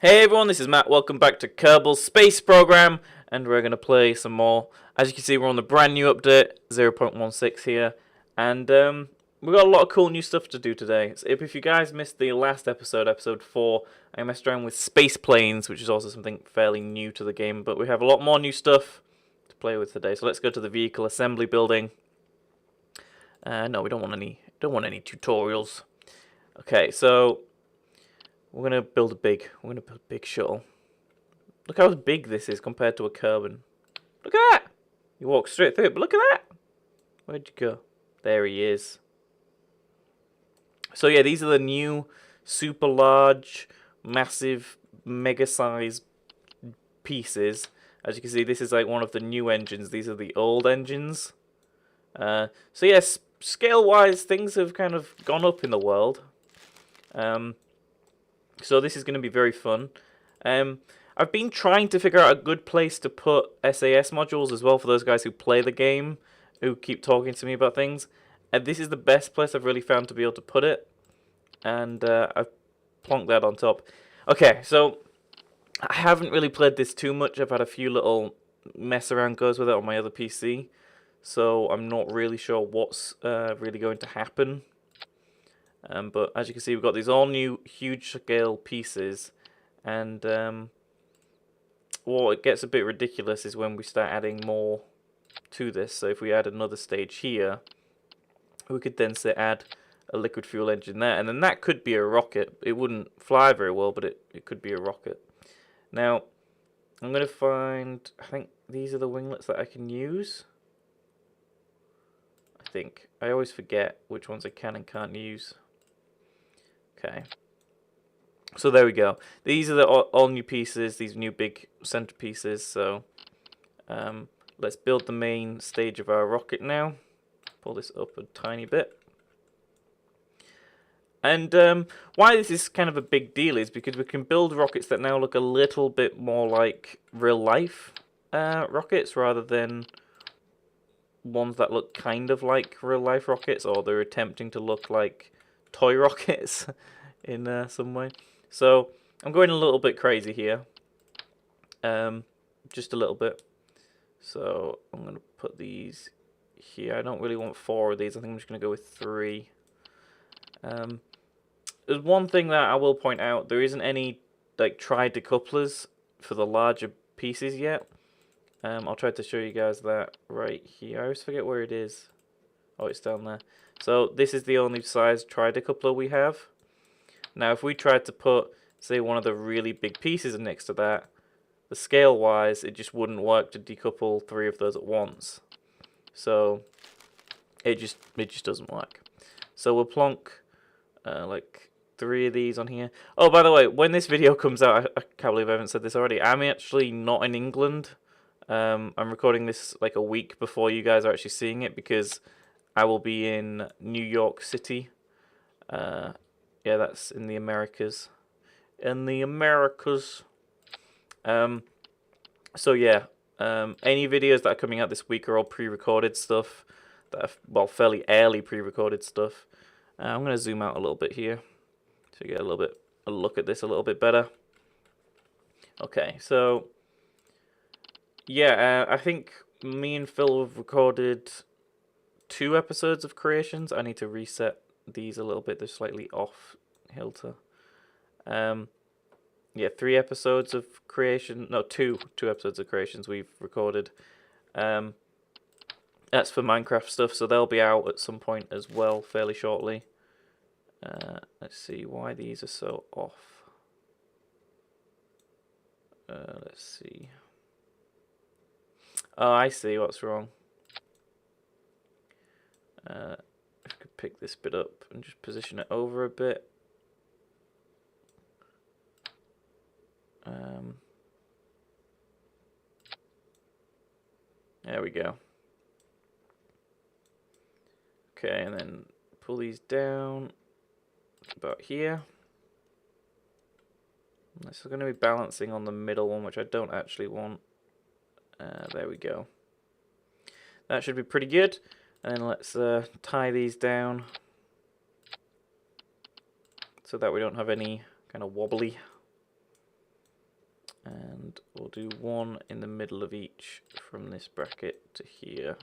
Hey everyone, this is Matt. Welcome back to Kerbal's space program, and we're going to play some more. As you can see, we're on the brand new update 0.16 here, and we've got a lot of cool new stuff to do today. So if you guys missed the last episode, episode 4, I messed around with space planes, which is also something fairly new to the game, but we have a lot more new stuff to play with today. So let's go to the vehicle assembly building. No, we don't want any tutorials. Okay, so we're gonna build a big shuttle. Look how big this is compared to a Kerbal. Look at that! You walk straight through it, but look at that! Where'd you go? There he is. So yeah, these are the new super large, massive, mega size pieces. As you can see, this is like one of the new engines. These are the old engines. So yes, scale-wise, things have kind of gone up in the world. So this is going to be very fun. I've been trying to figure out a good place to put SAS modules as well for those guys who play the game, who keep talking to me about things. And this is the best place I've really found to be able to put it. And I've plonked that on top. Okay, so I haven't really played this too much. I've had a few little mess around goes with it on my other PC. So I'm not really sure what's really going to happen. But as you can see, we've got these all new huge scale pieces, and what gets a bit ridiculous is when we start adding more to this. So if we add another stage here, we could then say add a liquid fuel engine there, and then that could be a rocket. It wouldn't fly very well, but it could be a rocket. Now, I'm going to find, I think these are the winglets that I can use. I think. I always forget which ones I can and can't use. Okay, so there we go. These are the all new pieces, these new big centerpieces. So let's build the main stage of our rocket now. Pull this up a tiny bit. And why this is kind of a big deal is because we can build rockets that now look a little bit more like real life rockets rather than ones that look kind of like real life rockets, or they're attempting to look like toy rockets in some way. So I'm going a little bit crazy here, just a little bit. So I'm going to put these here. I don't really want 4 of these. I think I'm just going to go with 3. There's one thing that I will point out. There isn't any like tri-decouplers for the larger pieces yet. I'll try to show you guys that right here. I always forget where it is. Oh, it's down there. So this is the only size tri-decoupler we have. Now if we tried to put, say, one of the really big pieces next to that, the scale-wise, it just wouldn't work to decouple 3 of those at once. So it just doesn't work. So we'll plonk like 3 of these on here. Oh, by the way, when this video comes out, I can't believe I haven't said this already. I'm actually not in England. I'm recording this like a week before you guys are actually seeing it because I will be in New York City. Yeah, that's in the Americas. In the Americas. So yeah, any videos that are coming out this week are all pre-recorded stuff. That are, well, fairly early pre-recorded stuff. I'm going to zoom out a little bit here to get a look at this a little bit better. Okay, so yeah, I think me and Phil have recorded 2 episodes of creations. I need to reset these a little bit. They're slightly off kilter. Yeah, 3 episodes of creation. No, 2 episodes of creations we've recorded. That's for Minecraft stuff, so they'll be out at some point as well, fairly shortly. Let's see why these are so off. Let's see. Oh, I see what's wrong. I could pick this bit up and just position it over a bit. There we go. Okay, and then pull these down about here. This is going to be balancing on the middle one, which I don't actually want. There we go. That should be pretty good. And then let's tie these down so that we don't have any kind of wobbly. And we'll do one in the middle of each from this bracket to here.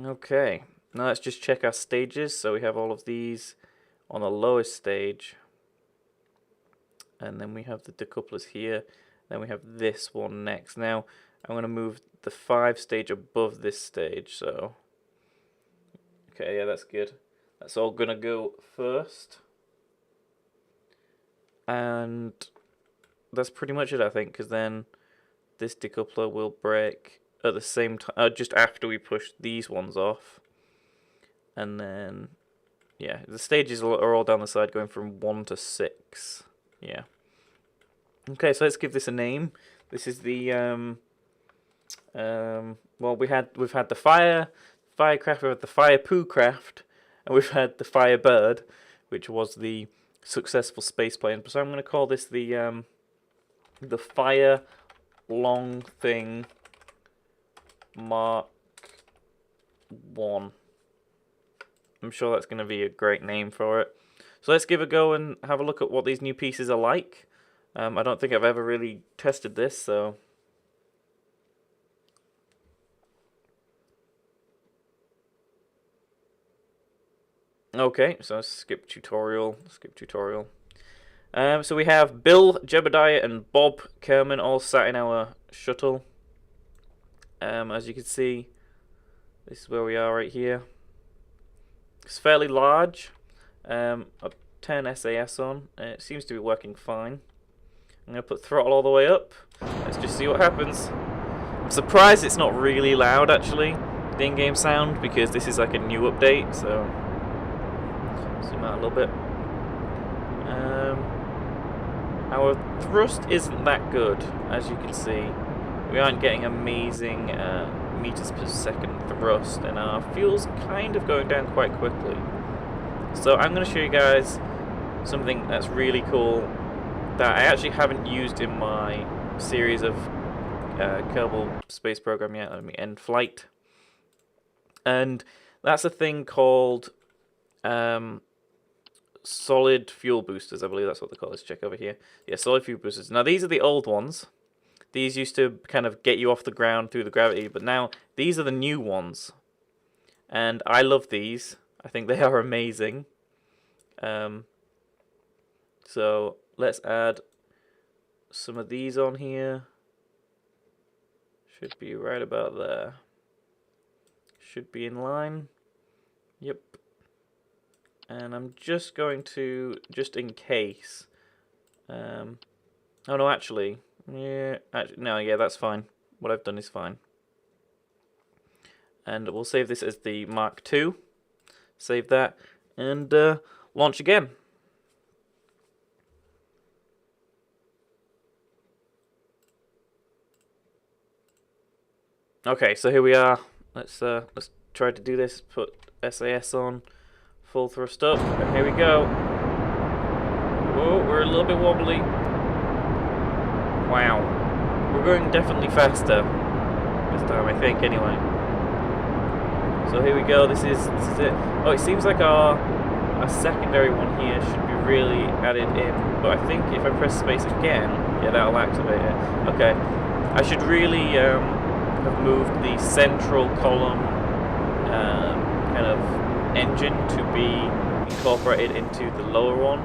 Okay, now let's just check our stages. So we have all of these on the lowest stage. And then we have the decouplers here. Then we have this one next. Now, I'm going to move the 5 stage above this stage. So, okay, yeah, that's good. That's all going to go first. And that's pretty much it, I think, because then this decoupler will break at the same time, just after we push these ones off. And then, yeah, the stages are all down the side going from 1 to 6. Yeah. Okay, so let's give this a name. This is the well, we've had the Firecraft, we've had the FyreUK, and we've had the Firebird, which was the successful space plane. So I'm going to call this the Fire Long Thing Mark 1. I'm sure that's going to be a great name for it. So let's give a go and have a look at what these new pieces are like. I don't think I've ever really tested this, so... Okay, so skip tutorial. So we have Bill, Jebediah, and Bob Kerman all sat in our shuttle. As you can see, this is where we are right here. It's fairly large. I'll turn SAS on. It seems to be working fine. I'm going to put throttle all the way up. Let's just see what happens. I'm surprised it's not really loud, actually, the in-game sound, because this is like a new update, so... Zoom out a little bit. Our thrust isn't that good, as you can see. We aren't getting amazing meters per second thrust, and our fuel's kind of going down quite quickly. So I'm going to show you guys something that's really cool that I actually haven't used in my series of Kerbal space program yet. Let me end flight. And that's a thing called solid fuel boosters. I believe that's what they call. Let's check over here. Yeah, solid fuel boosters. Now these are the old ones. These used to kind of get you off the ground through the gravity, but now these are the new ones. And I love these. I think they are amazing. So let's add some of these on here. Should be right about there. Should be in line. Yep. And I'm just going to, just in case. Oh no, actually. Yeah, no, yeah, that's fine. What I've done is fine. And we'll save this as the Mark II. Save that. And launch again. Okay, so here we are. Let's try to do this. Put SAS on, full thrust up, and here we go. Whoa, we're a little bit wobbly. Wow, we're going definitely faster this time, I think. Anyway, so here we go. This is it. Oh, it seems like our secondary one here should be really added in, but I think if I press space again, yeah, that'll activate it. Okay, I should really have moved the central column kind of engine to be incorporated into the lower one.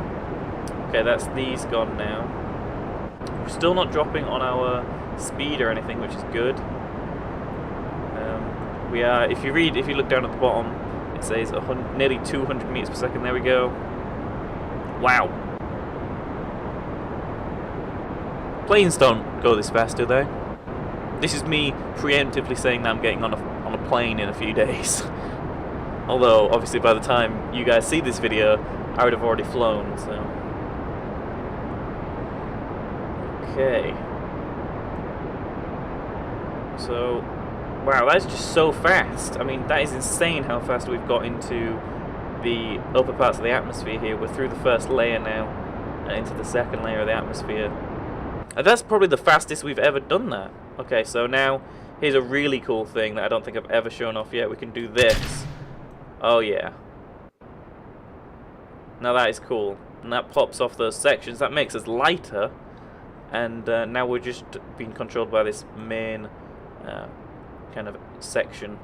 Okay, that's these gone now. We're still not dropping on our speed or anything, which is good. We are. If you look down at the bottom, it says nearly 200 meters per second. There we go. Wow. Planes don't go this fast, do they? This is me preemptively saying that I'm getting on a plane in a few days. Although, obviously, by the time you guys see this video, I would have already flown, so... Okay. So, wow, that's just so fast. I mean, that is insane how fast we've got into the upper parts of the atmosphere here. We're through the first layer now, and into the second layer of the atmosphere. And that's probably the fastest we've ever done that. Okay, so now, here's a really cool thing that I don't think I've ever shown off yet. We can do this. Oh, yeah. Now that is cool. And that pops off those sections. That makes us lighter. And now we're just being controlled by this main kind of section.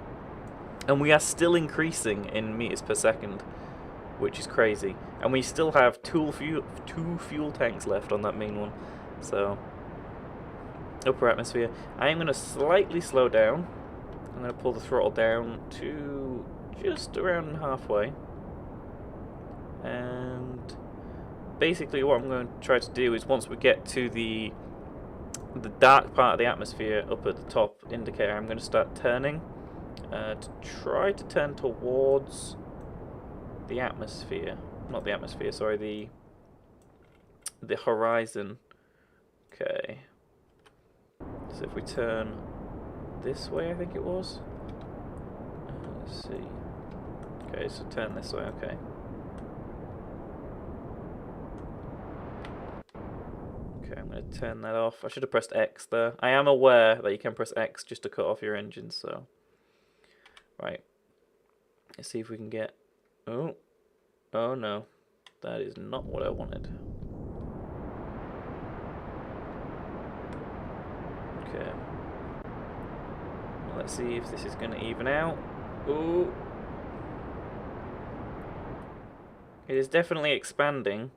And we are still increasing in meters per second, which is crazy. And we still have two fuel tanks left on that main one. So, upper atmosphere. I am going to slightly slow down. I'm going to pull the throttle down to just around halfway. And basically what I'm going to try to do is once we get to the dark part of the atmosphere up at the top indicator, I'm going to start turning to try to turn towards the atmosphere. Not the atmosphere, sorry, the horizon. Okay. So if we turn this way, I think it was. Let's see. Okay, so turn this way, okay. Okay, I'm going to turn that off. I should have pressed X there. I am aware that you can press X just to cut off your engine, so... Right. Let's see if we can get... Oh. Oh no. That is not what I wanted. Okay. Let's see if this is going to even out. Ooh. It is definitely expanding.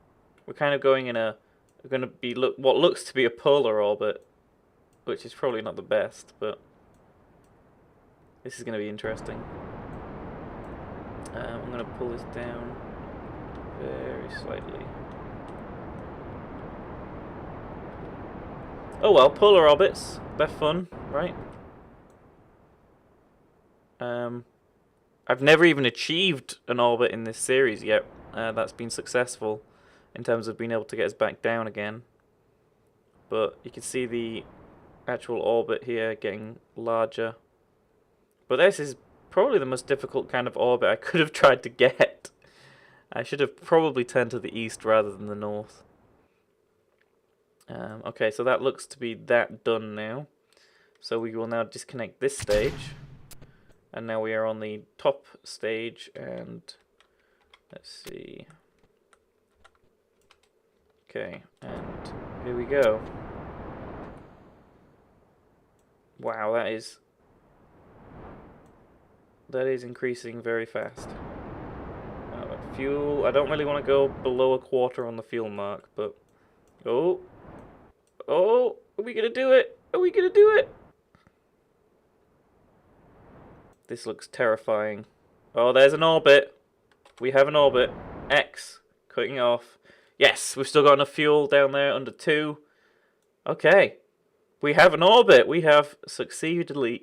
We're kind of going in a... We're going to be what looks to be a polar orbit, which is probably not the best, but this is going to be interesting. I'm going to pull this down very slightly. Oh well, polar orbits, they're fun, right? I've never even achieved an orbit in this series yet that's been successful in terms of being able to get us back down again. But you can see the actual orbit here getting larger. But this is probably the most difficult kind of orbit I could have tried to get. I should have probably turned to the east rather than the north. Okay, so that looks to be that done now. So we will now disconnect this stage. And now we are on the top stage, and let's see. Okay, and here we go. Wow, that is increasing very fast. Fuel, I don't really want to go below a quarter on the fuel mark, but... Oh! Oh! Are we gonna do it? Are we gonna do it? This looks terrifying. Oh, there's an orbit. We have an orbit. X. Cutting off. Yes, we've still got enough fuel down there under 2. Okay. We have an orbit. We have succeededly...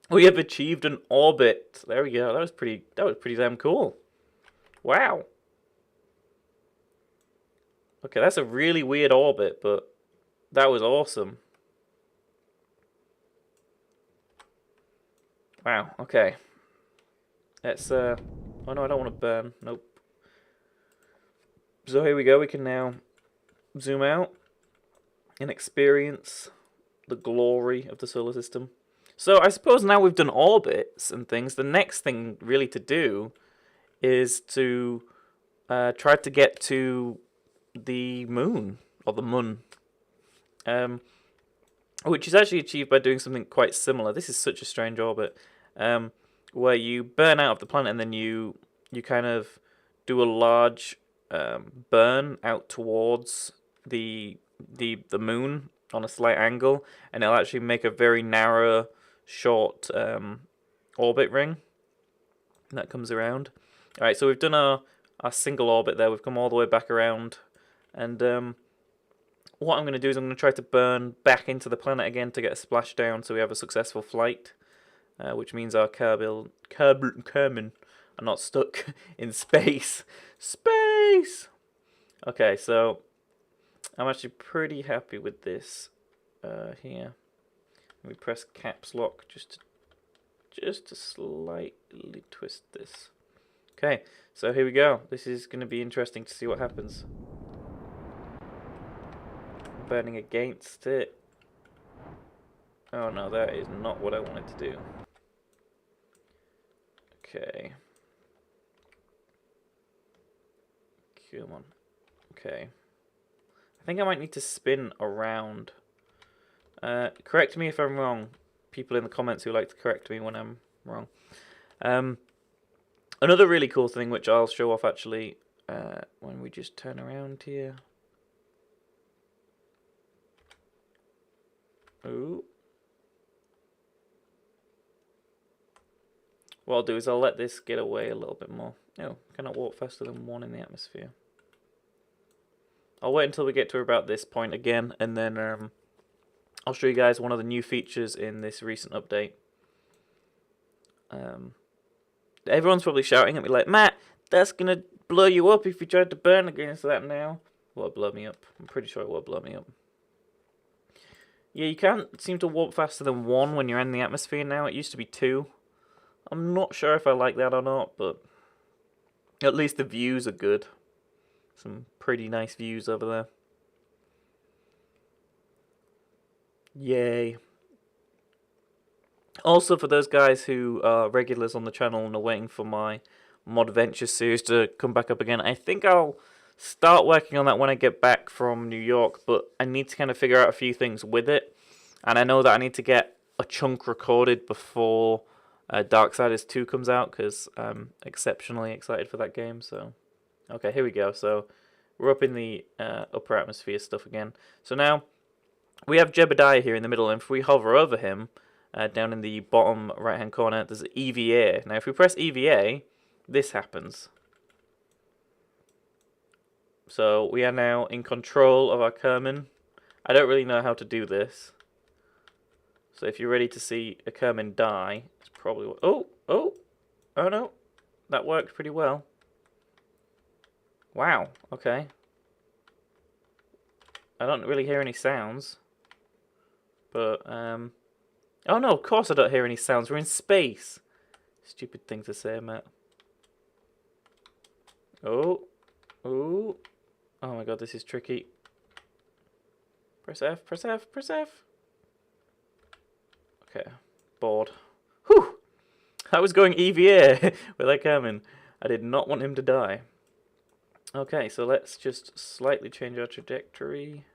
We have achieved an orbit. There we go. That was pretty damn cool. Wow. Okay, that's a really weird orbit, but that was awesome. Wow, okay. Let's, oh no, I don't want to burn. Nope. So here we go. We can now zoom out and experience the glory of the solar system. So I suppose now we've done orbits and things, the next thing really to do is to try to get to the moon, or the mun. Which is actually achieved by doing something quite similar. This is such a strange orbit, where you burn out of the planet and then you kind of do a large burn out towards the moon on a slight angle, and it'll actually make a very narrow, short orbit ring that comes around. All right, so we've done our single orbit there. We've come all the way back around, and what I'm going to do is I'm going to try to burn back into the planet again to get a splashdown so we have a successful flight, which means our Kerbal are not stuck in space. Space! Okay, so I'm actually pretty happy with this here. Let me press caps lock just to slightly twist this. Okay, so here we go. This is going to be interesting to see what happens. Burning against it. Oh no, that is not what I wanted to do. Okay. Come on. Okay. I think I might need to spin around. Correct me if I'm wrong. People in the comments who like to correct me when I'm wrong. Another really cool thing, which I'll show off actually, when we just turn around here. Ooh. What I'll do is I'll let this get away a little bit more. Oh, cannot walk faster than 1 in the atmosphere. I'll wait until we get to about this point again, and then I'll show you guys one of the new features in this recent update. Everyone's probably shouting at me like, Matt, that's going to blow you up if you tried to burn against that now. Will it blow me up? I'm pretty sure it will blow me up. Yeah, you can't seem to warp faster than 1 when you're in the atmosphere now. It used to be 2. I'm not sure if I like that or not, but at least the views are good. Some pretty nice views over there. Yay. Also, for those guys who are regulars on the channel and are waiting for my Mod Adventure series to come back up again, I think I'll start working on that when I get back from New York, but I need to kind of figure out a few things with it. And I know that I need to get a chunk recorded before Darksiders 2 comes out, because I'm exceptionally excited for that game. So, okay, here we go. So, we're up in the upper atmosphere stuff again. So now, we have Jebediah here in the middle, and if we hover over him, down in the bottom right-hand corner, there's EVA. Now, if we press EVA, this happens. So, we are now in control of our Kerman. I don't really know how to do this. So, if you're ready to see a Kerman die, it's probably... Oh no. That worked pretty well. Wow, okay. I don't really hear any sounds. But, oh no, of course I don't hear any sounds. We're in space. Stupid thing to say, Matt. Oh my god, this is tricky. Press F, press F, press F. Okay, bored. Whew! I was going EVA with that coming. I did not want him to die. Okay, so let's just slightly change our trajectory.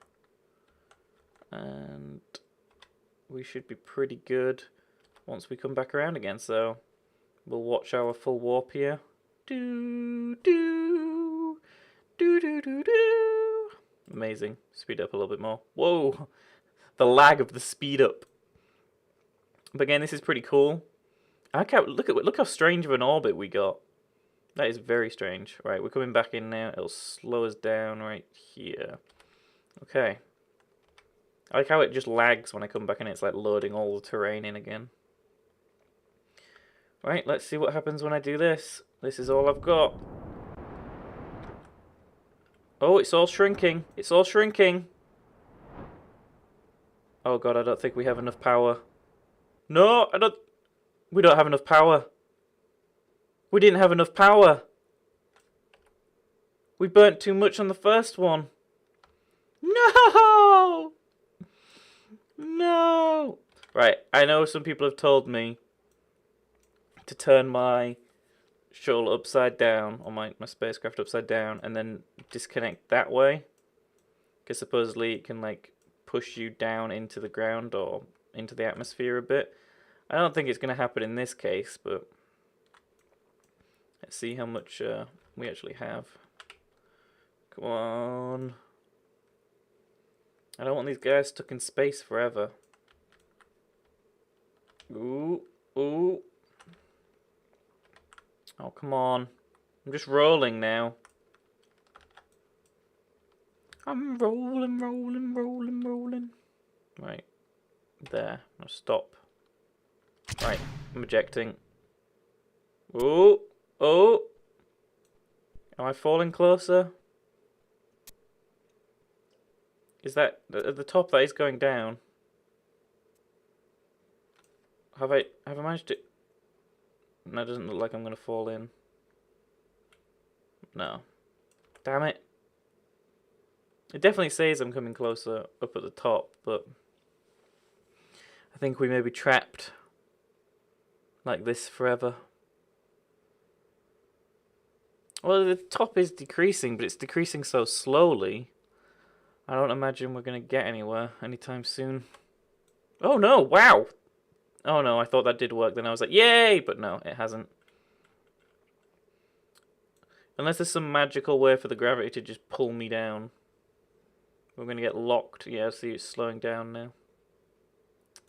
And we should be pretty good once we come back around again. So we'll watch our full warp here. Do do do do do do. Amazing. Speed up a little bit more. Whoa, the lag of the speed up. But again, this is pretty cool. Look how strange of an orbit we got. That is very strange. Right, we're coming back in now. It'll slow us down right here. Okay. I like how it just lags when I come back and it's like loading all the terrain in again. Right, let's see what happens when I do this. This is all I've got. Oh, it's all shrinking. It's all shrinking. Oh god, I don't think we have enough power. No, we don't have enough power. We didn't have enough power. We burnt too much on the first one. No! No! Right, I know some people have told me to turn my shuttle upside down, or my spacecraft upside down, and then disconnect that way. Because supposedly it can, like, push you down into the ground or into the atmosphere a bit. I don't think it's going to happen in this case, but let's see how much we actually have. Come on. I don't want these guys stuck in space forever. Ooh, ooh. Oh, come on. I'm just rolling now. I'm rolling, rolling, rolling, rolling. Right. There. Now stop. Right. I'm ejecting. Ooh. Oh. Am I falling closer? Is that at the top? That is going down. Have I managed to? No, it doesn't look like I'm gonna fall in. No. Damn it. It definitely says I'm coming closer up at the top, but I think we may be trapped like this forever. Well, the top is decreasing, but it's decreasing so slowly. I don't imagine we're going to get anywhere anytime soon. Oh no, wow! Oh no, I thought that did work. Then I was like, yay! But no, it hasn't. Unless there's some magical way for the gravity to just pull me down. We're going to get locked. Yeah, see, it's slowing down now.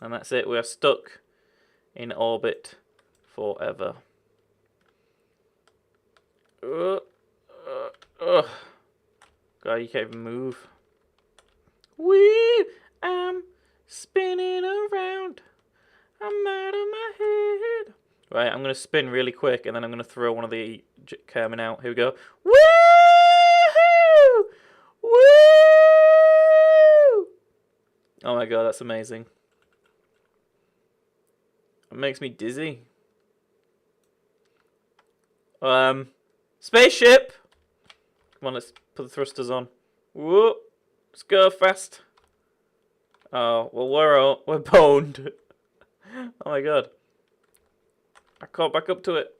And that's it. We are stuck in orbit forever. God, you can't even move. Wee! I'm spinning around. I'm out of my head. Right, I'm going to spin really quick, and then I'm going to throw one of the Kerman out. Here we go. Woo! Woo! Oh my god, that's amazing. It makes me dizzy. Spaceship! Come on, let's put the thrusters on. Whoa! Let's go fast. Oh, well, we're boned. Oh my god. I can't back up to it.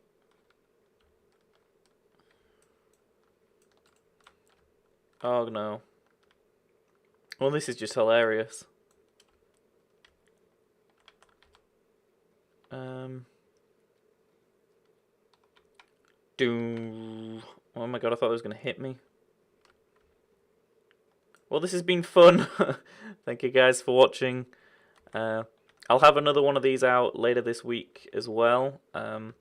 Oh no. Well, this is just hilarious. Oh my god, I thought it was going to hit me. Well, this has been fun. Thank you guys for watching. I'll have another one of these out later this week as well. I'm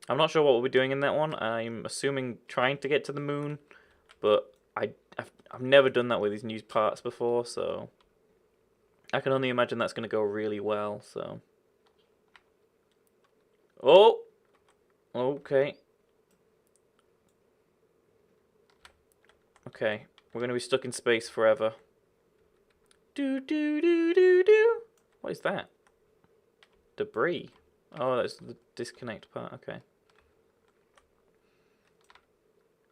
not sure what we'll be doing in that one. I'm assuming trying to get to the moon, but I've never done that with these new parts before, so I can only imagine that's going to go really well. So, oh, okay, okay, we're going to be stuck in space forever. Do do do do do. What is that? Debris. Oh, that's the disconnect part. Okay.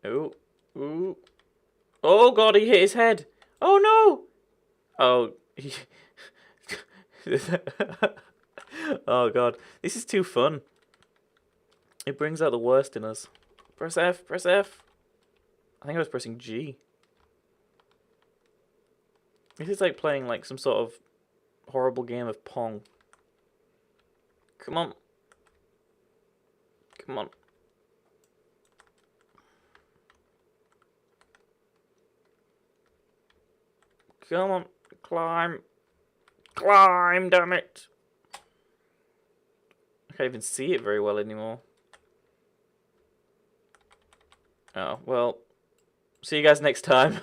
Oh, ooh. Oh god, he hit his head. Oh no. Oh. Oh god, this is too fun. It brings out the worst in us. Press F. Press F. I think I was pressing G. This is like playing like some sort of horrible game of Pong. Come on. Come on. Come on. Climb. Climb, damn it. I can't even see it very well anymore. Oh, well. See you guys next time.